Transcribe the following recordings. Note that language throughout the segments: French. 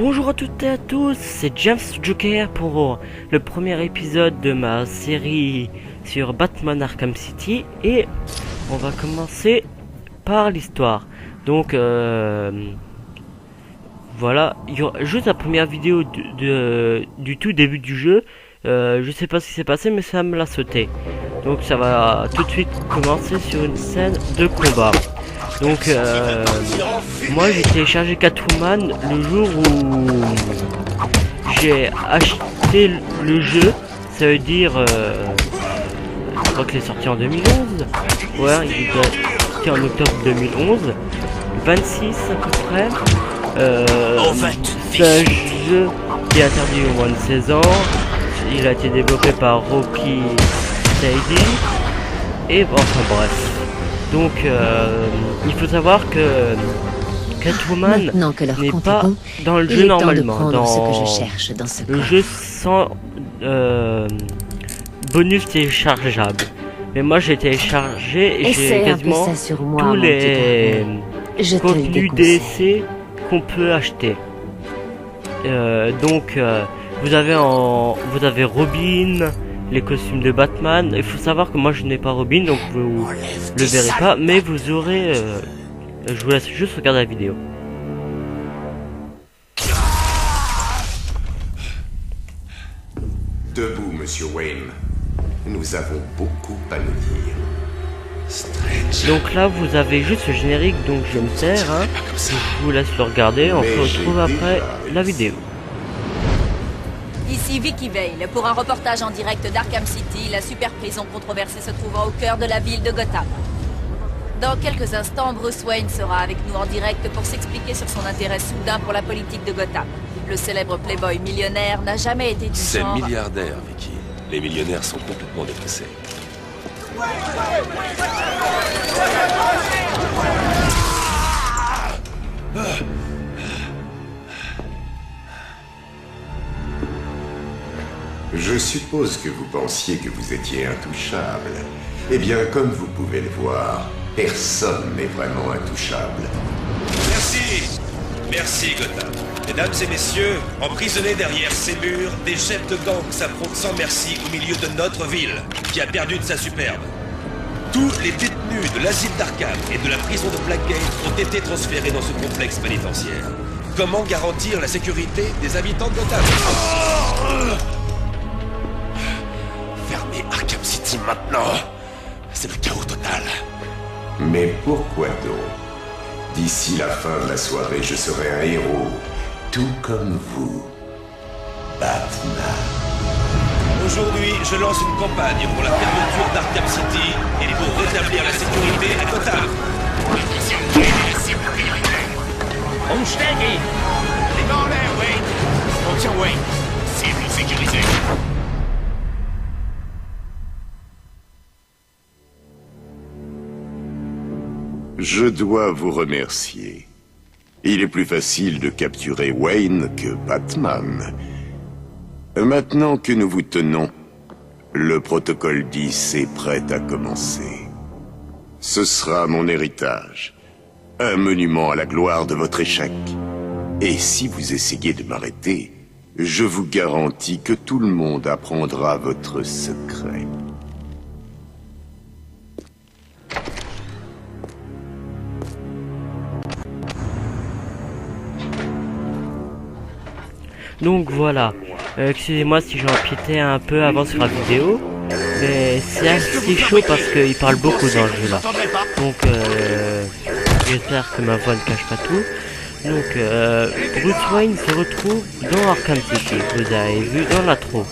Bonjour à toutes et à tous, c'est James Joker pour le premier épisode de ma série sur Batman Arkham City et on va commencer par l'histoire. Donc voilà, il y aura juste la première vidéo du tout début du jeu. Je sais pas ce qui s'est passé mais ça me l'a sauté. Donc ça va tout de suite commencer sur une scène de combat. Donc moi j'ai téléchargé Catwoman le jour où j'ai acheté le jeu. Ça veut dire je crois qu'il est sorti en 2011. Ouais, il est sorti en octobre 2011, le 26 à peu près. C'est un jeu qui est interdit au moins de 16 ans. Il a été développé par Rocky Steady. Et bon, enfin bref. Donc il faut savoir que Catwoman n'est pas dans le jeu normalement, dans le jeu sans bonus téléchargeable. Mais moi j'ai téléchargé et j'ai quasiment tous les contenus DLC qu'on peut acheter. Donc vous avez Robin, les costumes de Batman. Il faut savoir que moi je n'ai pas Robin, donc vous le verrez pas, mais vous aurez je vous laisse juste regarder la vidéo. Debout, monsieur Wayne. Nous avons beaucoup à nous dire. Donc là vous avez juste le générique, donc je vais me taire, hein. Je vous laisse le regarder, on se retrouve après la vidéo. Ici Vicky Vale pour un reportage en direct d'Arkham City, la super prison controversée se trouvant au cœur de la ville de Gotham. Dans quelques instants, Bruce Wayne sera avec nous en direct pour s'expliquer sur son intérêt soudain pour la politique de Gotham. Le célèbre playboy millionnaire n'a jamais été du genre... C'est milliardaire, Vicky. Les millionnaires sont complètement dépressés. Je suppose que vous pensiez que vous étiez intouchable. Eh bien, comme vous pouvez le voir, personne n'est vraiment intouchable. Merci. Merci, Gotham. Mesdames et messieurs, emprisonnés derrière ces murs, des chefs de gang s'affrontent sans merci au milieu de notre ville, qui a perdu de sa superbe. Tous les détenus de l'asile d'Arkham et de la prison de Blackgate ont été transférés dans ce complexe pénitentiaire. Comment garantir la sécurité des habitants de Gotham? Fermez Arkham City maintenant. C'est le chaos total. Mais pourquoi donc? D'ici la fin de la soirée, je serai un héros, tout comme vous. Batman. Aujourd'hui, je lance une campagne pour la fermeture d'Arkham City et pour rétablir la sécurité à Gotham. Umsteig ihn! Les gars en l'air, Wayne! Fonction Wayne! Cible sécurisée! Je dois vous remercier. Il est plus facile de capturer Wayne que Batman. Maintenant que nous vous tenons, le protocole 10 est prêt à commencer. Ce sera mon héritage. Un monument à la gloire de votre échec. Et si vous essayez de m'arrêter, je vous garantis que tout le monde apprendra votre secret. Donc voilà, excusez-moi si j'ai empiété un peu avant sur la vidéo, mais c'est assez chaud parce qu'il parle beaucoup dans le jeu là. Donc j'espère que ma voix ne cache pas tout. Donc Bruce Wayne se retrouve dans Arkham City, vous avez vu dans l'intro.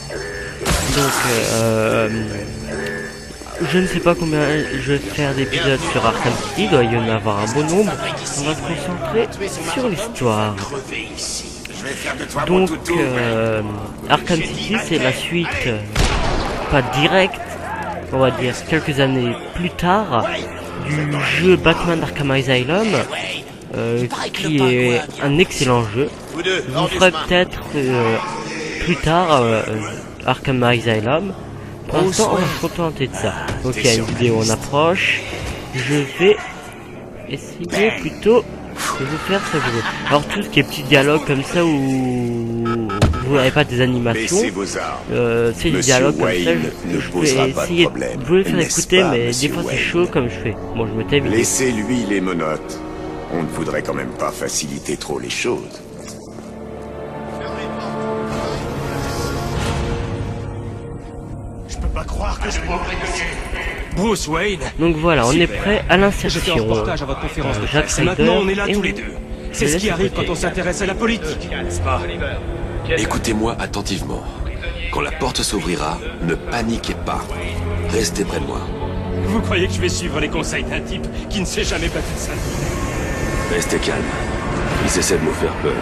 Donc je ne sais pas combien je vais faire d'épisodes sur Arkham City, il doit y en avoir un bon nombre. On va se concentrer sur l'histoire. Donc Arkham City c'est la suite, pas directe, on va dire quelques années plus tard, du jeu Batman Arkham Asylum, qui est un excellent jeu. Je vous ferai peut-être plus tard Arkham Asylum. Pour l'instant on va se contenter de ça. Donc il y a une vidéo en approche, je vais essayer plutôt je vais vous faire ce que je veux. Alors tout ce qui est petits dialogues comme ça où vous n'avez pas des animations, Baissez vos armes. c'est des Monsieur dialogues comme ça, Wayne ne je posera vais pas de essayer problème, de vous les faire n'est-ce écouter, pas, mais des monsieur fois c'est Wayne? chaud comme je fais. Bon, je me tais vite. Laissez-lui les menottes. On ne voudrait quand même pas faciliter trop les choses. Je peux pas croire que je Bruce Wayne. Donc voilà, on est prêt à J'ai fait un l'insertion. reportage à votre conférence de Jacques presse. Et Ryder, maintenant, on est là et tous on- les deux. C'est je ce qui laisse arrive écouter. quand on s'intéresse à la politique, n'est-ce pas? Écoutez-moi attentivement. Quand la porte s'ouvrira, ne paniquez pas. Restez près de moi. Vous croyez que je vais suivre les conseils d'un type qui ne s'est jamais battu de sa vie? Restez calme. Ils essaient de nous faire peur.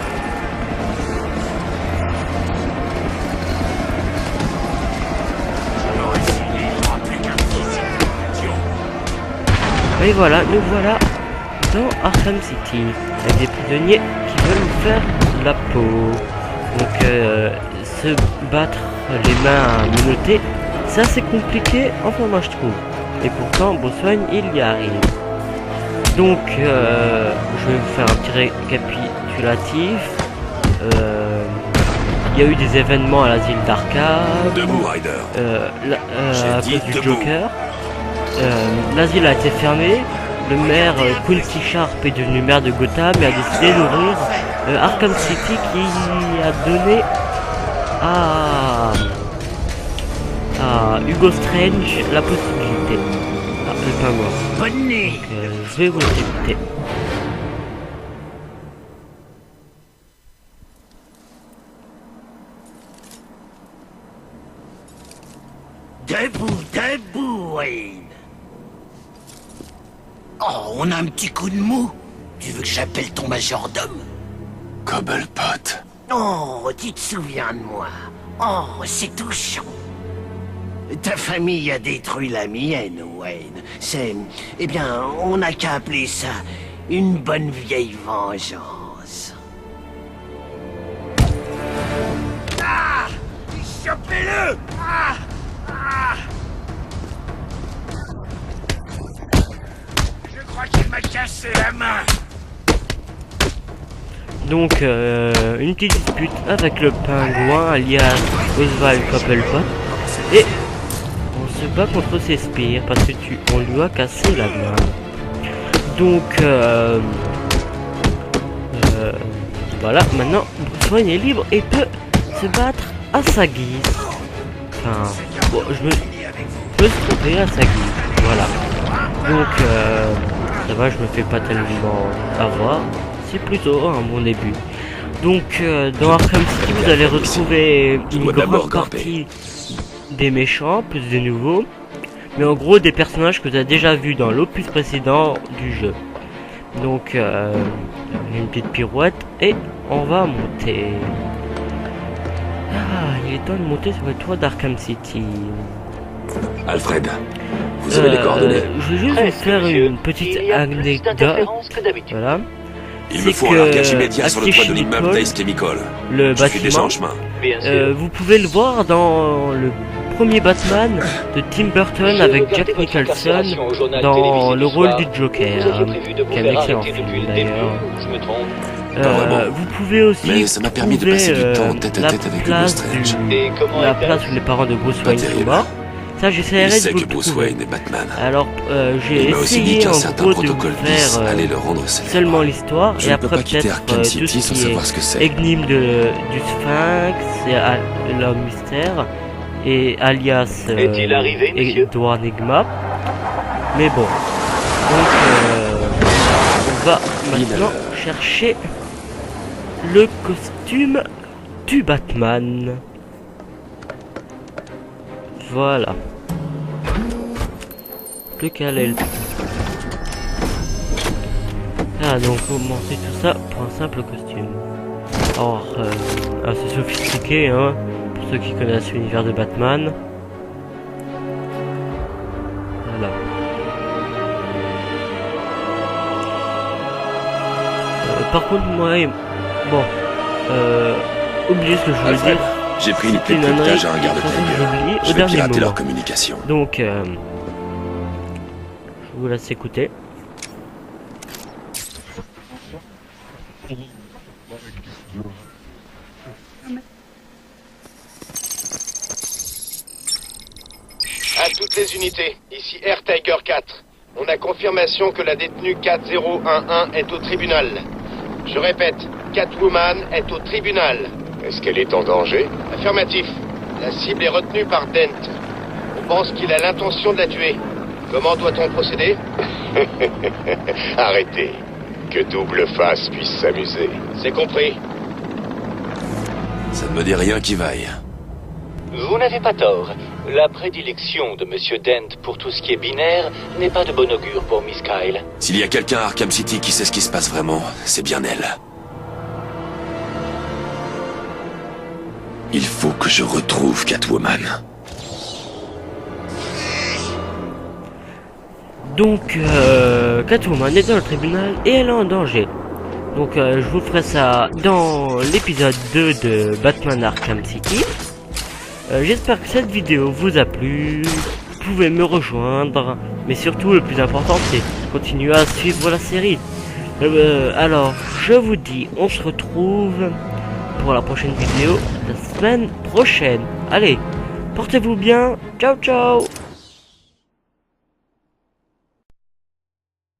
Et voilà, nous voilà dans Arkham City, avec des prisonniers qui veulent nous faire la peau. Donc se battre les mains menottées, c'est assez compliqué, enfin moi je trouve. Et pourtant, Bruce Wayne, il y arrive. Donc je vais vous faire un petit récapitulatif. Il y a eu des événements à l'asile d'Arkham, Debout, Ryder. à J'ai dit cause du debout. Joker. L'asile a été fermé. Le maire Quincy Sharp est devenu maire de Gotham et a décidé d'ouvrir Arkham City, qui a donné à Hugo Strange la possibilité. Ah, le pingouin. Bonne nuit. Donc, je vais vous écouter. Debout, debout, Wayne. Oh, on a un petit coup de mou. Tu veux que j'appelle ton majordome? Cobblepot. Oh, tu te souviens de moi. Oh, c'est touchant. Ta famille a détruit la mienne, Wayne. C'est... Eh bien, on n'a qu'à appeler ça une bonne vieille vengeance. Ah! Chopez-le! Ah! Ah! Je crois qu'il m'a cassé la main. Donc une petite dispute avec le pingouin alias Oswald Cobblepot. Et on se bat contre ses spires parce que on lui a cassé la main. Donc voilà, maintenant Bruce Wayne est libre et peut se battre à sa guise. Enfin, bon, je me suis trompé, à sa guise. Voilà. Donc ça va, je me fais pas tellement avoir. C'est plutôt un bon début. Donc dans Arkham City, vous allez retrouver une dois d'abord grande partie des méchants, plus des nouveaux. Mais en gros des personnages que vous avez déjà vus dans l'opus précédent du jeu. Donc une petite pirouette et on va monter. Ah, il est temps de monter sur le toit d'Arkham City. Alfred, vous avez les coordonnées. Je vais juste vous faire une petite anecdote. Voilà. Il c'est me faut que un largage immédiat sur le toit de Access l'immeuble Chemical, d'Ice Chemical. le Je suis déjà bâtiment, en chemin. vous pouvez le voir dans le premier Batman de Tim Burton avec Jack Nicholson dans le rôle du Joker, qui est un excellent film d'ailleurs. Pas vraiment. Vous pouvez aussi Mais ça m'a permis de trouver, passer du temps tête à la tête avec Hugo place Strange. la place où les parents de Bruce Pas Wayne sont terrible. morts. Ça, Il j'essaierai sait de vous que le Bruce trouver. Wayne est Batman. Alors, j'ai Il m'a aussi dit essayé qu'un en certain gros de vous protocole bis faire allait le rendre célèbre. seulement l'histoire Je et ne peux après pas quitter peut-être Arkham tout City ce sans qui savoir est ce que c'est. énigme du Sphinx et l'homme mystère et alias Est-il arrivé, monsieur Edward Nigma. Mais bon, donc on va maintenant chercher le costume du Batman. Voilà. Plus qu'à l'aile. Ah, donc commencer tout ça pour un simple costume. Alors, assez sophistiqué, hein, pour ceux qui connaissent l'univers de Batman. Voilà. Par contre, moi, bon, oubliez ce que je voulais Alfred, dire. j'ai pris une C'était clé de une cryptage à un ânerie, garde de toute façon, Krieger. j'ai oublié au Je vais dernier pirater moment. leur communication. Donc, je vous laisse écouter. À toutes les unités, ici Air Tiger 4. On a confirmation que la détenue 4011 est au tribunal. Je répète, Catwoman est au tribunal. Est-ce qu'elle est en danger? Affirmatif. La cible est retenue par Dent. On pense qu'il a l'intention de la tuer. Comment doit-on procéder? Arrêtez. Que Double Face puisse s'amuser. C'est compris. Ça ne me dit rien qui vaille. Vous n'avez pas tort. La prédilection de Monsieur Dent pour tout ce qui est binaire n'est pas de bon augure pour Miss Kyle. S'il y a quelqu'un à Arkham City qui sait ce qui se passe vraiment, c'est bien elle. Il faut que je retrouve Catwoman. Donc, Catwoman est dans le tribunal et elle est en danger. Donc, je vous ferai ça dans l'épisode 2 de Batman Arkham City. J'espère que cette vidéo vous a plu. Vous pouvez me rejoindre. Mais surtout, le plus important, c'est continuer à suivre la série. Alors, je vous dis, on se retrouve pour la prochaine vidéo la semaine prochaine. Allez, portez-vous bien. Ciao, ciao.